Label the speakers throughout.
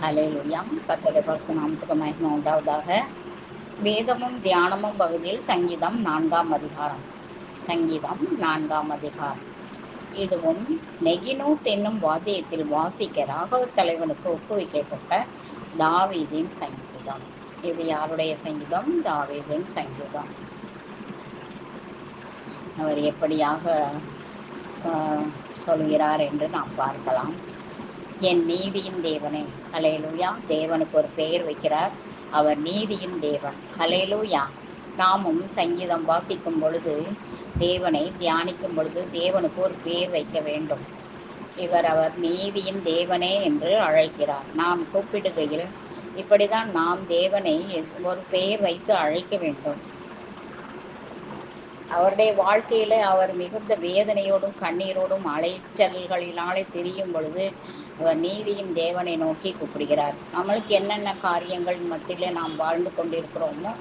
Speaker 1: ஹல்லேலூயா. கர்த்தருடைய பரிசுத்த நாமத்துக்கு மகிமை உண்டாவதாக. வேதமும் தியானமும் பகுதியில் சங்கீதம் 4ஆம் அதிகாரம். சங்கீதம் 4ஆம் அதிகாரம். இதுவும் நெகினோத் என்னும் வாத்தியத்தில் வாசிக்க ராகவ தலைவனுக்கு ஒப்புவிக்கப்பட்ட தாவீதின் சங்கீதம். இது யாருடைய சங்கீதம்? தாவீதின் சங்கீதம். அவர் எப்படியாக சொல்கிறார் என்று நாம் பார்க்கலாம். என் நீதியின் தேவனே, ஹல்லேலூயா. தேவனுக்கு ஒரு பெயர் வைக்கிறார். அவர் நீதியின் தேவன். ஹல்லேலூயா. நாமும் சங்கீதம் வாசிக்கும் பொழுது, தேவனை தியானிக்கும் பொழுது தேவனுக்கு ஒரு பெயர் வைக்க வேண்டும். அவர் நீதியின் தேவனே என்று அழைக்கிறார். நாம் கூப்பிடுகையில் இப்படிதான் நாம் தேவனை ஒரு பெயர் வைத்து அழைக்க வேண்டும். அவருடைய வாழ்க்கையில அவர் மிகுந்த வேதனையோடும் கண்ணீரோடும் அலைச்சல்களினாலே திரியும் பொழுது அவர் நீதியின் தேவனை நோக்கி கூப்பிடுகிறார். நம்மளுக்கு என்னென்ன காரியங்கள் மத்தியிலே நாம் வாழ்ந்து கொண்டிருக்கிறோமோ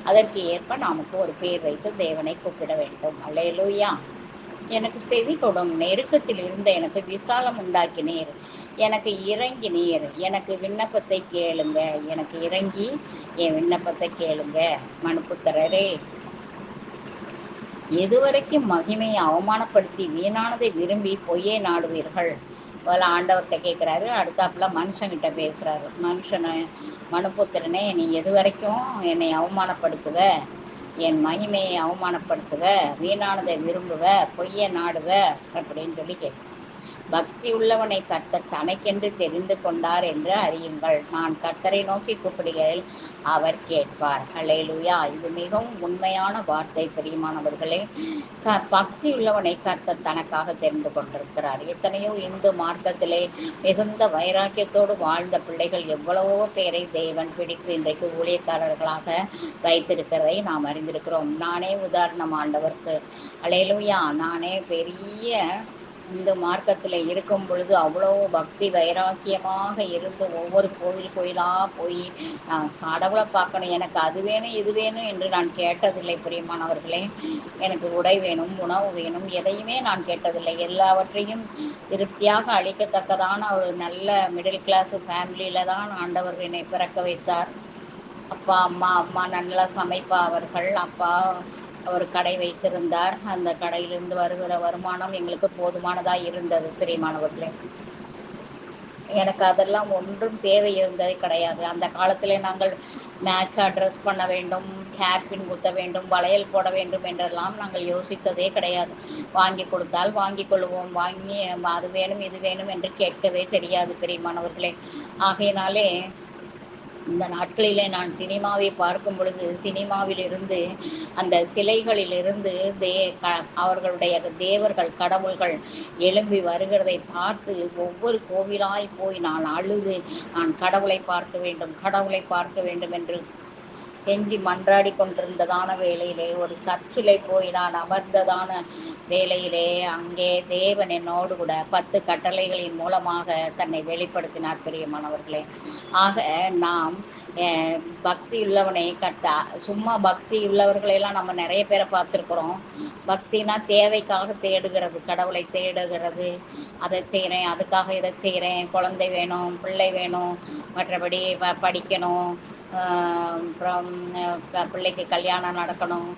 Speaker 1: அதற்கு ஏற்ப நமக்கு ஒரு பேர் வைத்து தேவனை கூப்பிட வேண்டும். அல்லேலூயா. எனக்கு செவி கொடும், நெருக்கத்தில் இருந்த எனக்கு விசாலம் உண்டாக்கினீர், எனக்கு இறங்கினீர், எனக்கு விண்ணப்பத்தை கேளுங்க, எனக்கு இறங்கி என் விண்ணப்பத்தை கேளுங்க. மனுப்புத்திரரே, எதுவரைக்கும் மகிமையை அவமானப்படுத்தி வீணானதை விரும்பி பொய்யை நாடுவீர்கள்? போல ஆண்டவர்கிட்ட கேட்குறாரு. அடுத்தாப்புல மனுஷங்கிட்ட பேசுகிறாரு. மனுப்புத்திரனே, நீ எது வரைக்கும் என்னை அவமானப்படுத்துவ, என் மகிமையை அவமானப்படுத்துவ, வீணானதை விரும்புவ, பொய்யை நாடுவ அப்படின்னு சொல்லி கேட்க. பக்தி உள்ளவனை கர்த்தர் தனக்கென்று தெரிந்து கொண்டார் என்று அறியுங்கள். நான் கர்த்தரை நோக்கி கூப்பிடுகையில் அவர் கேட்பார். ஹல்லேலூயா. இது மிகவும் உண்மையான வார்த்தை பிரியமானவர்களே. பக்தி உள்ளவனை கர்த்தர் தனக்காக தெரிந்து கொண்டிருக்கிறார். எத்தனையோ இந்து மார்க்கத்திலே மிகுந்த வைராக்கியத்தோடு வாழ்ந்த பிள்ளைகள் எவ்வளவோ பேரை தேவன் பிடித்து இன்றைக்கு ஊழியக்காரர்களாக வைத்திருக்கிறதை நாம் அறிந்திருக்கிறோம். நானே உதாரணம் ஆண்டவருக்கு. ஹல்லேலூயா. நானே பெரிய இந்த மார்க்கத்தில் இருக்கும் பொழுது அவ்வளோ பக்தி வைராக்கியமாக இருந்து ஒவ்வொரு கோயிலாக போய் நான் கடவுளை பார்க்கணும், எனக்கு அது வேணும் இது வேணும் என்று நான் கேட்டதில்லை பிரியமானவர்களே. எனக்கு உடை வேணும், உணவு வேணும், எதையுமே நான் கேட்டதில்லை. எல்லாவற்றையும் திருப்தியாக அளிக்கத்தக்கதான ஒரு நல்ல மிடில் கிளாஸ் ஃபேமிலியில் தான் ஆண்டவர் என்னை பிறக்க வைத்தார். அப்பா அம்மா நல்லா சமைப்பா அவர்கள். அப்பா அவர் கடை வைத்திருந்தார். அந்த கடையிலிருந்து வருகிற வருமானம் எங்களுக்கு போதுமானதாக இருந்தது பிரியமானவர்களே. எனக்கு அதெல்லாம் ஒன்றும் தேவை இருந்ததே கிடையாது. அந்த காலத்தில் நாங்கள் மேட்சாக ட்ரெஸ் பண்ண வேண்டும், ஹேர் பின் குத்த வேண்டும், வளையல் போட வேண்டும் என்றெல்லாம் நாங்கள் யோசித்ததே கிடையாது. வாங்கி கொடுத்தால் வாங்கி கொள்வோம், வாங்கி அது வேணும் இது வேணும் என்று கேட்கவே தெரியாது பிரியமானவர்களே. ஆகையினாலே இந்த நாட்களிலே நான் சினிமாவை பார்க்கும் பொழுது சினிமாவிலிருந்து அந்த சிலைகளிலிருந்து அவர்களுடைய தேவர்கள் கடவுள்கள் எழும்பி வருகிறதை பார்த்து ஒவ்வொரு கோவிலாய் போய் நான் அழுது நான் கடவுளை பார்க்க வேண்டும் என்று கெஞ்சி மன்றாடி கொண்டிருந்ததான வேளையிலே ஒரு சர்ச்சிலே போய் நான் அமர்ந்ததான வேளையிலே அங்கே தேவன் என்னோடு கூட 10 கட்டளைகளின் மூலமாக தன்னை வெளிப்படுத்தினார் பிரியமானவர்களே. ஆக நாம் பக்தி உள்ளவனை சும்மா பக்தி உள்ளவர்களெல்லாம் நம்ம நிறைய பேரை பார்த்துருக்குறோம். பக்தினா தேவைக்காக தேடுகிறது, கடவுளை தேடுகிறது. அதை செய்கிறேன், அதுக்காக இதை செய்கிறேன், குழந்தை வேணும், பிள்ளை வேணும், மற்றபடி படிக்கணும், அப்புறம் பிள்ளைக்கு கல்யாணம் நடக்கணும்,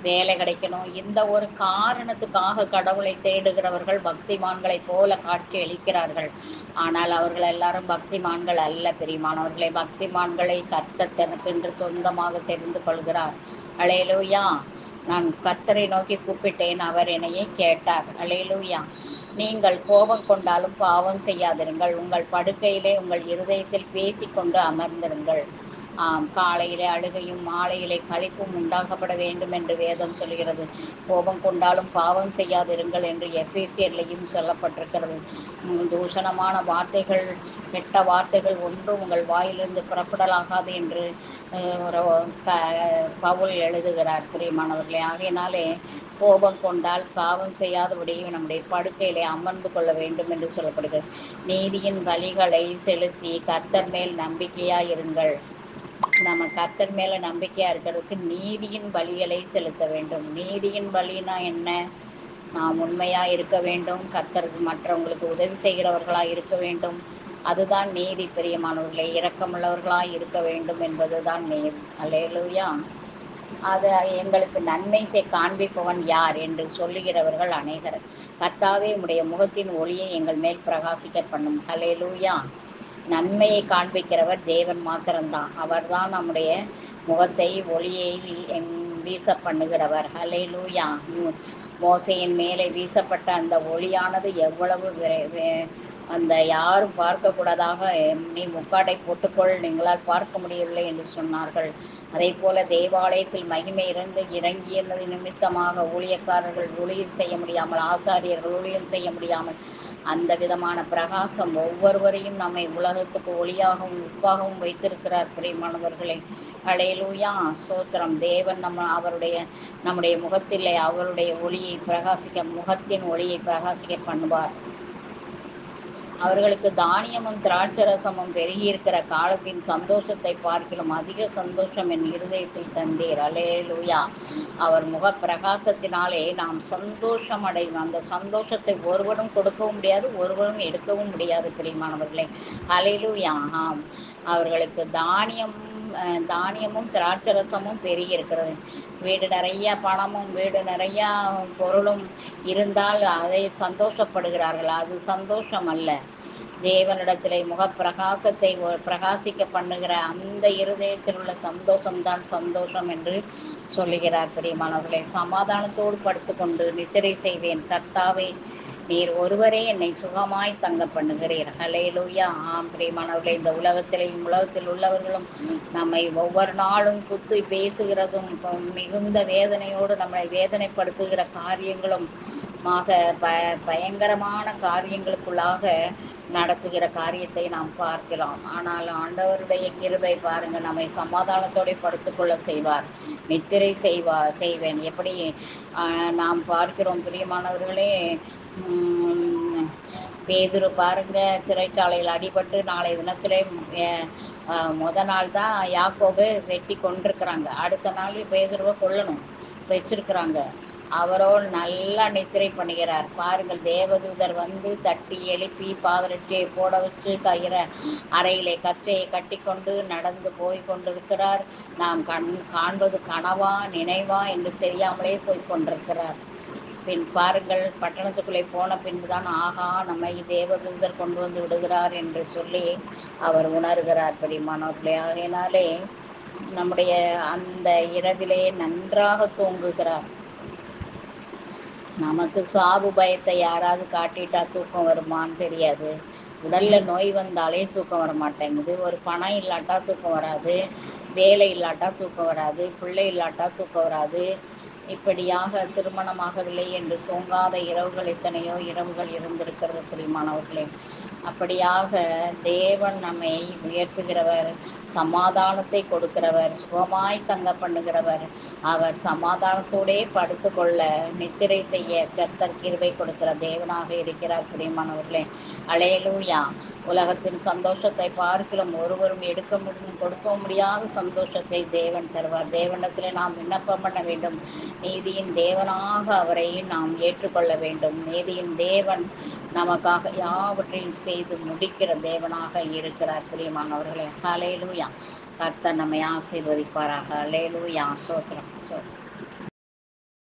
Speaker 1: வேலை கிடைக்கணும், இந்த ஒரு காரணத்துக்காக கடவுளை தேடுகிறவர்கள் பக்திமான்களைப் போல காட்சி அளிக்கிறார்கள். ஆனால் அவர்கள் எல்லாரும் பக்திமான்கள் அல்ல பிரியமானவர்களே. பக்திமான்களை கர்த்தர் தனக்கென்று சொந்தமாக தெரிந்து கொள்கிறார். அல்லேலூயா. நான் கர்த்தரை நோக்கி கூப்பிட்டேன், அவர் என்னையே கேட்டார். அல்லேலூயா. நீங்கள் கோபம் கொண்டாலும் பாவம் செய்யாதிருங்கள், உங்கள் படுக்கையிலே உங்கள் இருதயத்தில் பேசிக்கொண்டு அமர்ந்திருங்கள். காலையிலே அழுகையும் மாலையிலே களிப்பும் உண்டாக்கப்பட வேண்டும் என்று வேதம் சொல்கிறது. கோபம் கொண்டாலும் பாவம் செய்யாதிருங்கள் என்று எபேசியர்லையும் சொல்லப்பட்டிருக்கிறது. தூஷணமான வார்த்தைகள், கெட்ட வார்த்தைகள் ஒன்றும் உங்கள் வாயிலிருந்து புறப்படலாகாது என்று பவுல் எழுதுகிறார் பிரியமானவர்களே. ஆகையினாலே கோபம் கொண்டால் பாவம் செய்யாதபடி நம்முடைய படுக்கையிலே அமர்ந்து கொள்ள வேண்டும் என்று சொல்லப்படுகிறது. நீதியின் பலிகளை செலுத்தி கர்த்தர் மேல் நம்பிக்கையாயிருங்கள். நம்ம கர்த்தர் மேலே நம்பிக்கையாக இருக்கிறதுக்கு நீதியின் பலிகளை செலுத்த வேண்டும். நீதியின் பலினா என்ன? நாம் உண்மையாக இருக்க வேண்டும், கர்த்தருக்கு மற்றவங்களுக்கு உதவி செய்கிறவர்களாக இருக்க வேண்டும், அதுதான் நீதி. பிரியமானவர்களே, இரக்கமுள்ளவர்களாய் இருக்க வேண்டும் என்பதுதான் நீதி. அல்லேலூயா. அது எங்களுக்கு நன்மை காண்பிப்பவன் யார் என்று சொல்லுகிறவர்கள் அநேகர். கர்த்தாவே, உம்முடைய முகத்தின் ஒளியை எங்கள் மேல் பிரகாசிக்க பண்ணும். ஹல்லேலூயா. நன்மையை காண்பிக்கிறவர் தேவன் மாத்திரம்தான். அவர்தான் நம்முடைய முகத்தை ஒளியை வீச பண்ணுகிறவர். ஹல்லேலூயா. மோசையின் மேலே வீசப்பட்ட அந்த ஒளியானது எவ்வளவு அந்த யாரும் பார்க்கக்கூடாதாக, நீ முக்காடை போட்டுக்கொள், நீங்களால் பார்க்க முடியவில்லை என்று சொன்னார்கள். அதே போல தேவாலயத்தில் மகிமை இறங்கியது நிமித்தமாக ஊழியக்காரர்கள் ஊழியம் செய்ய முடியாமல், ஆசாரியர்கள் ஊழியம் செய்ய முடியாமல், அந்த விதமான பிரகாசம் ஒவ்வொருவரையும் நம்மை உலகத்துக்கு ஒளியாகவும் உப்பாகவும் வைத்திருக்கிறார். பிரியமானவர்களை, ஹல்லேலூயா, சோத்திரம். தேவன் நம்முடைய முகத்திலே அவருடைய ஒளியை பிரகாசிக்க, முகத்தின் ஒளியை பிரகாசிக்க பண்ணுவார். அவர்களுக்கு தானியமும் திராட்சரசமும் பெருகியிருக்கிற காலத்தின் சந்தோஷத்தை பார்க்கிலும் அதிக சந்தோஷம் என் இருதயத்தில் தந்தீர். அல்லேலூயா. அவர் முக பிரகாசத்தினாலே நாம் சந்தோஷம் அடையும். அந்த சந்தோஷத்தை ஒருவரும் கொடுக்கவும் முடியாது, ஒருவரும் எடுக்கவும் முடியாது. பிரியமானவர்களே, அல்லேலூயா. அவர்களுக்கு தானியமும் திராட்சரசமும் பெருகியிருக்கிறது. வீடு நிறைய பணமும் வீடு நிறையா பொருளும் இருந்தால் அதை சந்தோஷப்படுகிறார்கள். அது சந்தோஷம் அல்ல. தேவனிடத்திலே முகப்பிரகாசத்தை பிரகாசிக்க பண்ணுகிற அந்த இருதயத்தில் உள்ள சந்தோஷம்தான் சந்தோஷம் என்று சொல்லுகிறார். பிரியமானவர்களே, சமாதானத்தோடு படுத்துக்கொண்டு நித்திரை செய்வேன். கர்த்தாவே, நீர் ஒருவரே என்னை சுகமாய் தங்க பண்ணுகிறீர். ஹல்லேலூயா. பிரியமானவர்களே, இந்த உலகத்தில் உள்ளவர்களும் நம்மை ஒவ்வொரு நாளும் குத்து பேசுகிறதும் மிகுந்த வேதனையோடு நம்மை வேதனைப்படுத்துகிற காரியங்களும் பயங்கரமான காரியங்களுக்குள்ளாக நடத்துகிற காரியத்தை நாம் பார்க்கலாம். ஆனால் ஆண்டவருடைய கிருபை பாருங்க, நம்மை சமாதானத்தோடு படுத்துக்கொள்ள செய்வார். நித்திரை செய்வேன். எப்படி நாம் பார்க்கிறோம் பிரியமானவர்களே, பேதுரு பாருங்க, சிறைச்சாலையில் அடிபட்டு நாளை தினத்திலே நாள் தான் யாக்கோபு வெட்டி கொண்டிருக்கிறாங்க. அடுத்த நாள் பேதுருவை கொல்லணும் வச்சிருக்கிறாங்க. அவரோ நல்லா நித்திரை பண்ணுகிறார். பாருங்கள், தேவதூதர் வந்து தட்டி எழுப்பி பாதரட்சியை போட வச்சு அறையிலே கற்றையை கட்டி கொண்டு நடந்து போய் கொண்டிருக்கிறார். நாம் காண்பது கனவா நினைவா என்று தெரியாமலே போய் கொண்டிருக்கிறார். பின் பாருங்கள், பட்டணத்துக்குள்ளே போன பின்புதான் ஆகா, நம்மை தேவதூதர் கொண்டு வந்து விடுகிறார் என்று சொல்லி அவர் உணர்கிறார். பிரியமானவர்களே, ஆகையினாலே நம்முடைய அந்த இரவிலே நன்றாக தூங்குகிறார். நமக்கு சாவு பயத்தை யாராவது காட்டிட்டா தூக்கம் வருமானு தெரியாது. உடலில் நோய் வந்தாலே தூக்கம் வர மாட்டேங்குது. ஒரு பணம் இல்லாட்டா தூக்கம் வராது, வேலை இல்லாட்டா தூக்கம் வராது, பிள்ளை இல்லாட்டா தூக்கம் வராது. இப்படியாக திருமணமாகவில்லை என்று தூங்காத இரவுகள் எத்தனையோ இரவுகள் இருந்திருக்கிறது. பிரியமானவர்களே, அப்படியாக தேவன் நம்மை உயர்த்துகிறவர், சமாதானத்தை கொடுக்கிறவர், சுகமாய் தங்க பண்ணுகிறவர். அவர் சமாதானத்தோடே படுத்துக்கொள்ள நித்திரை செய்ய கர்த்தர் கிருபை கொடுக்கிற தேவனாக இருக்கிறார். பிரியமானவர்களே, அல்லேலூயா. உலகத்தின் சந்தோஷத்தை பார்க்கிலும் ஒருவரும் கொடுக்க முடியாத சந்தோஷத்தை தேவன் தருவார். தேவனிடத்தில் நாம் விண்ணப்பம் பண்ண வேண்டும். நீதியின் தேவனாக அவரை நாம் ஏற்றுக்கொள்ள வேண்டும். நீதியின் தேவன் நமக்காக யாவற்றையும் செய்து முடிக்கிற தேவனாக இருக்கிறார். பிரியமானவர்களே, ஹல்லேலூயா. கர்த்தர் நம்மை ஆசீர்வதிப்பாராக. ஹல்லேலூயா. ஸ்தோத்திரம்.